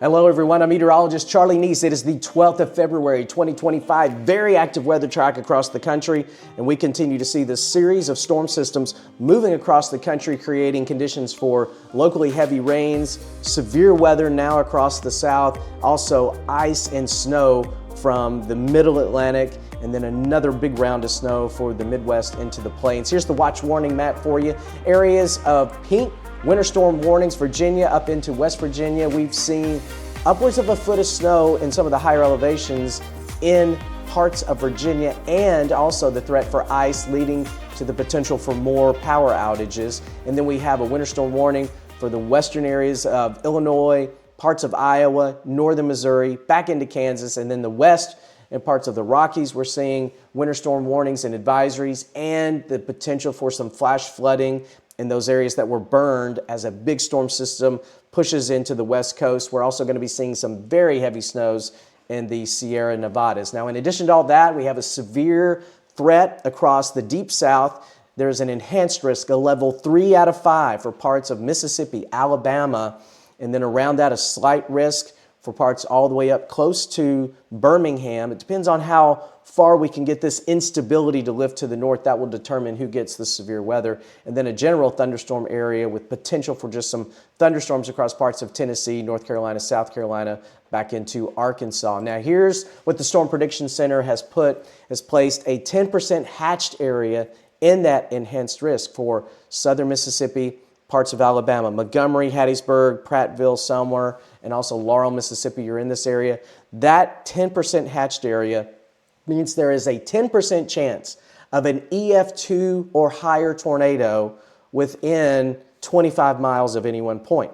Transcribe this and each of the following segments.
Hello everyone, I'm meteorologist Charlie Neese. It is the 12th of February 2025. Very active weather track across the country, and we continue to see this series of storm systems moving across the country, creating conditions for locally heavy rains, severe weather now across the south, also ice and snow from the middle Atlantic, and then another big round of snow for the Midwest into the plains. Here's the watch warning map for you. Areas of pink winter storm warnings, Virginia up into West Virginia. We've seen upwards of a foot of snow in some of the higher elevations in parts of Virginia, and also the threat for ice leading to the potential for more power outages. And then we have a winter storm warning for the western areas of Illinois, parts of Iowa, northern Missouri, back into Kansas, and then the west and parts of the Rockies. We're seeing winter storm warnings and advisories and the potential for some flash flooding in those areas that were burned as a big storm system pushes into the west coast. We're also going to be seeing some very heavy snows in the Sierra Nevadas. Now, in addition to all that, we have a severe threat across the deep south. There's an enhanced risk, a level 3 out of 5 for parts of Mississippi, Alabama, and then around that, a slight risk for parts all the way up close to Birmingham. It depends on how far we can get this instability to lift to the north. That will determine who gets the severe weather. And then a general thunderstorm area with potential for just some thunderstorms across parts of Tennessee, North Carolina, South Carolina, back into Arkansas. Now here's what the Storm Prediction Center has placed a 10% hatched area in that enhanced risk for southern Mississippi, parts of Alabama, Montgomery, Hattiesburg, Prattville, somewhere, and also Laurel, Mississippi. You're in this area. That 10% hatched area means there is a 10% chance of an EF2 or higher tornado within 25 miles of any one point.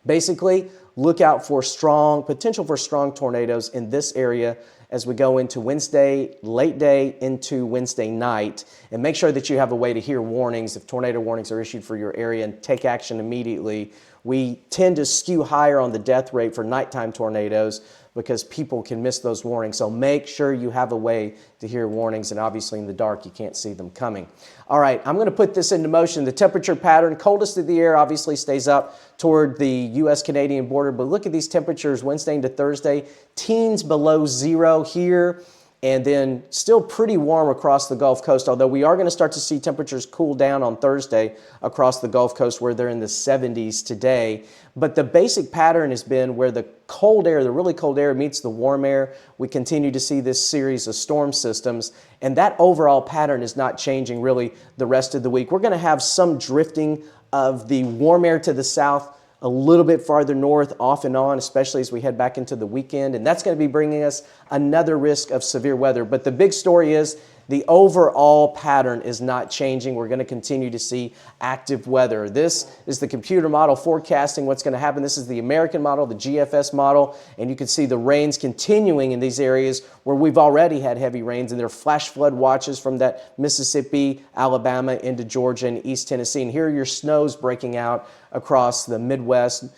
Basically, look out for potential for strong tornadoes in this area as we go into Wednesday, late day into Wednesday night. And make sure that you have a way to hear warnings if tornado warnings are issued for your area and take action immediately. We tend to skew higher on the death rate for nighttime tornadoes because people can miss those warnings. So make sure you have a way to hear warnings, and obviously in the dark you can't see them coming. All right, I'm going to put this into motion. The temperature pattern, coldest of the air obviously stays up toward the U.S.-Canadian border, but look at these temperatures Wednesday into Thursday, teens below zero here, and then still pretty warm across the Gulf Coast, although we are going to start to see temperatures cool down on Thursday across the Gulf Coast where they're in the 70s today. But the basic pattern has been where the cold air, the really cold air meets the warm air. We continue to see this series of storm systems, and that overall pattern is not changing really the rest of the week. We're going to have some drifting of the warm air to the south a little bit farther north off and on, especially as we head back into the weekend. And that's going to be bringing us another risk of severe weather. But the big story is the overall pattern is not changing. We're going to continue to see active weather. This is the computer model forecasting what's going to happen. This is the American model, the GFS model, and you can see the rains continuing in these areas where we've already had heavy rains, and there are flash flood watches from that Mississippi, Alabama into Georgia and East Tennessee. And here are your snows breaking out across the Midwest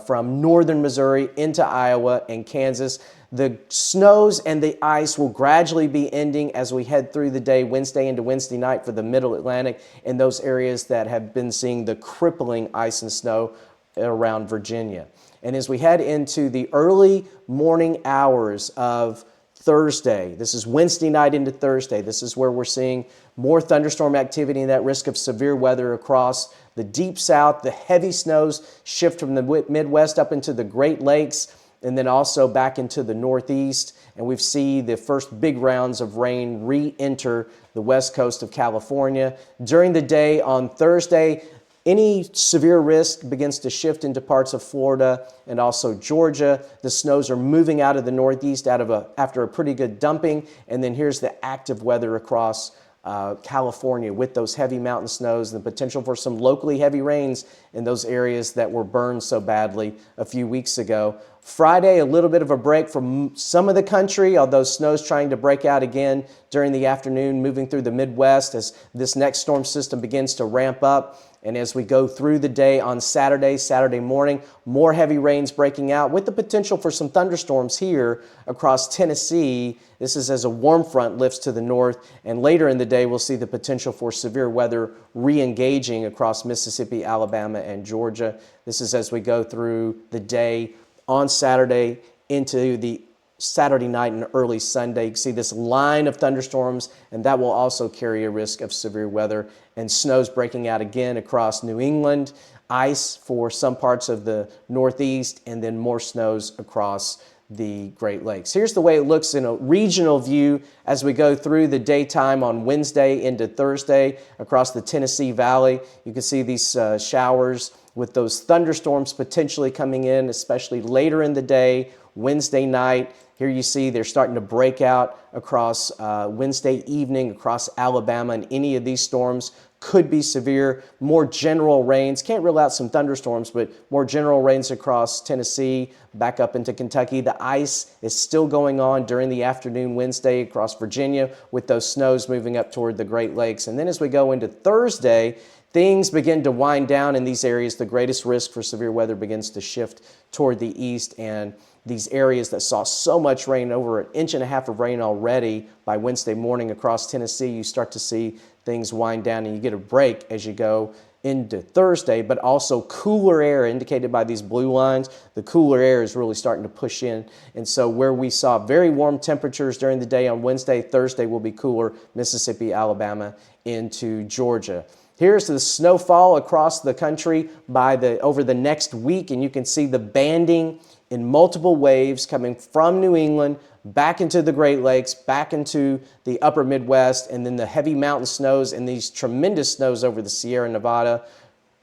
from northern Missouri into Iowa and Kansas. The snows and the ice will gradually be ending as we head through the day, Wednesday into Wednesday night for the middle Atlantic in those areas that have been seeing the crippling ice and snow around Virginia. And as we head into the early morning hours of Thursday, this is Wednesday night into Thursday, this is where we're seeing more thunderstorm activity and that risk of severe weather across the deep south. The heavy snows shift from the Midwest up into the Great Lakes, and then also back into the Northeast. And we've seen the first big rounds of rain re-enter the west coast of California. During the day on Thursday, any severe risk begins to shift into parts of Florida and also Georgia. The snows are moving out of the Northeast after a pretty good dumping. And then here's the active weather across California with those heavy mountain snows and the potential for some locally heavy rains in those areas that were burned so badly a few weeks ago. Friday, a little bit of a break from some of the country, although snow's trying to break out again during the afternoon, moving through the Midwest as this next storm system begins to ramp up. And as we go through the day on Saturday morning, more heavy rains breaking out with the potential for some thunderstorms here across Tennessee. This is as a warm front lifts to the north, and later in the day we'll see the potential for severe weather re-engaging across Mississippi, Alabama, and Georgia. This is as we go through the day on Saturday into the Saturday night and early Sunday. You can see this line of thunderstorms, and that will also carry a risk of severe weather. And snow's breaking out again across New England, ice for some parts of the Northeast, and then more snows across the Great Lakes. Here's the way it looks in a regional view as we go through the daytime on Wednesday into Thursday across the Tennessee Valley. You can see these showers with those thunderstorms potentially coming in, especially later in the day, Wednesday night. Here you see they're starting to break out across Wednesday evening across Alabama, and any of these storms could be severe. More general rains, can't rule out some thunderstorms, but more general rains across Tennessee, back up into Kentucky. The ice is still going on during the afternoon Wednesday across Virginia with those snows moving up toward the Great Lakes. And then as we go into Thursday, things begin to wind down in these areas. The greatest risk for severe weather begins to shift toward the east, and these areas that saw so much rain, over 1.5 inches of rain already by Wednesday morning across Tennessee, you start to see things wind down and you get a break as you go into Thursday, but also cooler air indicated by these blue lines. The cooler air is really starting to push in. And so where we saw very warm temperatures during the day on Wednesday, Thursday will be cooler, Mississippi, Alabama, into Georgia. Here's the snowfall across the country over the next week, and you can see the banding in multiple waves coming from New England back into the Great Lakes, back into the upper Midwest, and then the heavy mountain snows and these tremendous snows over the Sierra Nevada,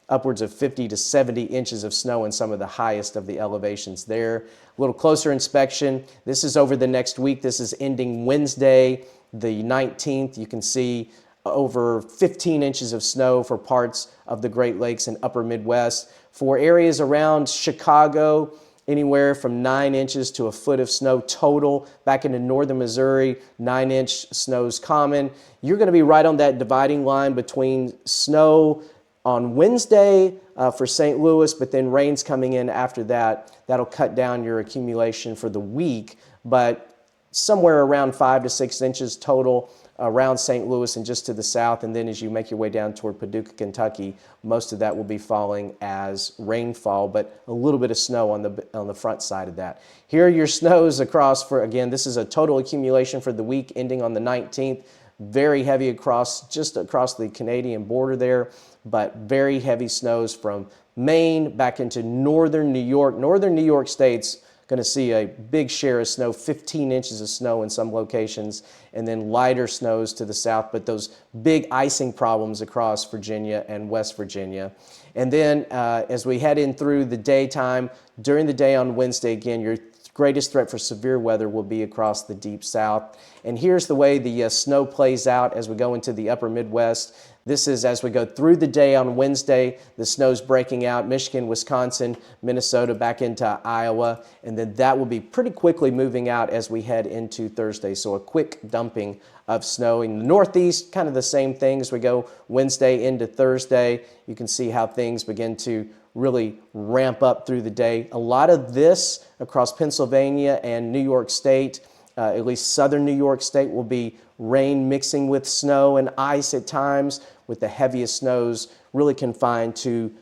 upwards of 50 to 70 inches of snow in some of the highest of the elevations there. A little closer inspection. This is over the next week. This is ending Wednesday, the 19th. You can see over 15 inches of snow for parts of the Great Lakes and upper Midwest. For areas around Chicago, anywhere from 9 inches to a foot of snow total. Back into northern Missouri, 9-inch snow's common. You're going to be right on that dividing line between snow on Wednesday for St. Louis, but then rain's coming in after that. That'll cut down your accumulation for the week, but somewhere around 5 to 6 inches total around St. Louis and just to the south. And then as you make your way down toward Paducah, Kentucky, most of that will be falling as rainfall, but a little bit of snow on the front side of that. Here are your snows across again, this is a total accumulation for the week ending on the 19th. Very heavy just across the Canadian border there, but very heavy snows from Maine back into northern New York. Northern New York state's going to see a big share of snow, 15 inches of snow in some locations, and then lighter snows to the south, but those big icing problems across Virginia and West Virginia. And then as we head in through the daytime, during the day on Wednesday, again, your greatest threat for severe weather will be across the deep south. And here's the way the snow plays out as we go into the upper Midwest. This is as we go through the day on Wednesday, the snow's breaking out, Michigan, Wisconsin, Minnesota, back into Iowa, and then that will be pretty quickly moving out as we head into Thursday. So a quick dumping of snow. In the Northeast, kind of the same thing as we go Wednesday into Thursday. You can see how things begin to really ramp up through the day. A lot of this across Pennsylvania and New York State, at least southern New York State, will be rain mixing with snow and ice at times, with the heaviest snows really confined to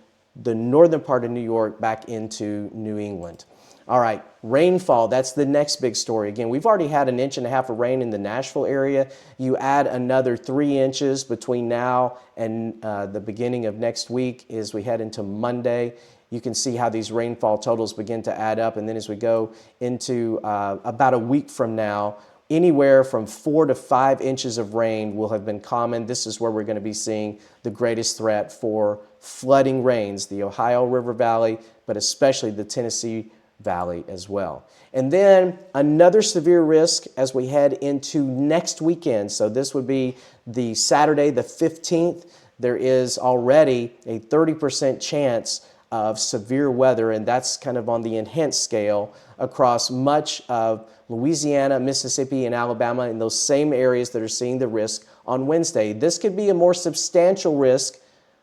the northern part of New York back into New England. All right, rainfall, that's the next big story. Again, we've already had 1.5 inches of rain in the Nashville area. You add another 3 inches between now and the beginning of next week as we head into Monday. You can see how these rainfall totals begin to add up. And then as we go into about a week from now, anywhere from 4 to 5 inches of rain will have been common. This is where we're going to be seeing the greatest threat for flooding rains, the Ohio River Valley, but especially the Tennessee Valley as well. And then another severe risk as we head into next weekend. So this would be the Saturday, the 15th. There is already a 30% chance of severe weather, and that's kind of on the enhanced scale across much of Louisiana, Mississippi, and Alabama, in those same areas that are seeing the risk on Wednesday. This could be a more substantial risk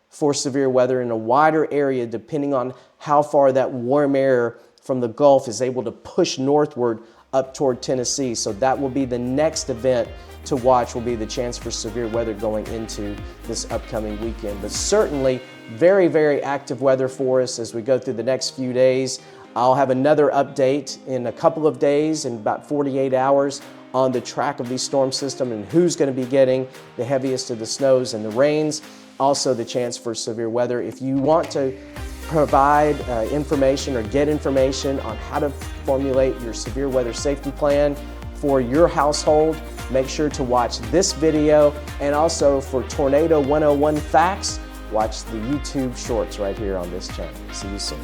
for severe weather in a wider area depending on how far that warm air from the Gulf is able to push northward up toward Tennessee. So that will be the next event to watch, will be the chance for severe weather going into this upcoming weekend. But certainly very, very active weather for us as we go through the next few days. I'll have another update in a couple of days, in about 48 hours, on the track of these storm systems and who's going to be getting the heaviest of the snows and the rains. Also the chance for severe weather. If you want to provide information or get information on how to formulate your severe weather safety plan for your household, make sure to watch this video. And also for Tornado 101 facts, watch the YouTube shorts right here on this channel. See you soon.